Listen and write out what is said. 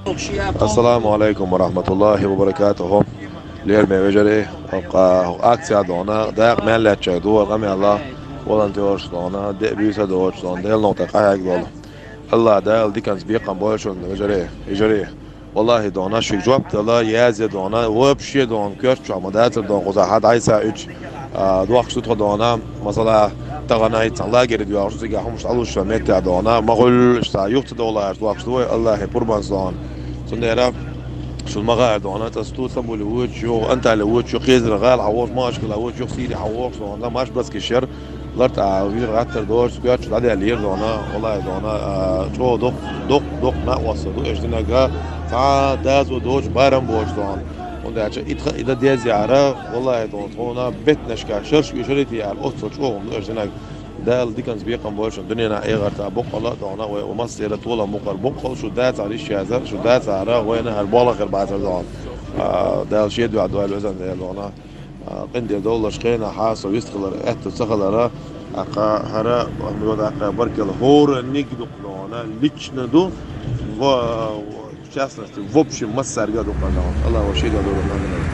السلام عليكم ورحمة الله وبركاته. لير مي وجري أكسيا دونا داق مال لا تشدو غمي الله volunteers دونا دي بيسا دوش دون ديل نوتا قاعد دولا الله دال دي كان سبيقا بولشون وجري يجري والله دونا شو جواب الله يازي دونا وبشي دون كيرش عمدات دون قزحات عيسى اج دوخ شو دونا مثلا تغنى يتسلا غير ديو شو زي هم شالو شو ميت دونا ما قول اشتا يوت دولا دوخ شو الله قربان زون سنيرا شو المقاعد وانا تستو سمو لوجه شو انت لوجه شو قيز رغال عوض ماش كلا وجه شو سيدي عوض شو انا ماش بس كشر لرت عوير غاتر دور سكوت شو عادي لير دونا والله دونا شو دق ما وصل دو ايش دنا جا تا داز ودوج بارم بوش دون وده عشان إذا دي زيارة والله دون هنا بيتناش كشرش بيشريتي على الأسرة شو هم ايش دنا دال دي كان سبيقا بوش الدنيا نا ايه غرتا بقلا دونا ومصير طولا مقر بقل شو دات على الشيازر شو دات على وين هالبالغ غير بعد دون دال شيء دو عدوال وزن دال دونا قندي دولار شقينا حاس ويستغل ات سغلرا اقا هرا مود اقا بركل هور نيجدو دونا ليچنا دو و частности в общем массарга до الله وشيد دور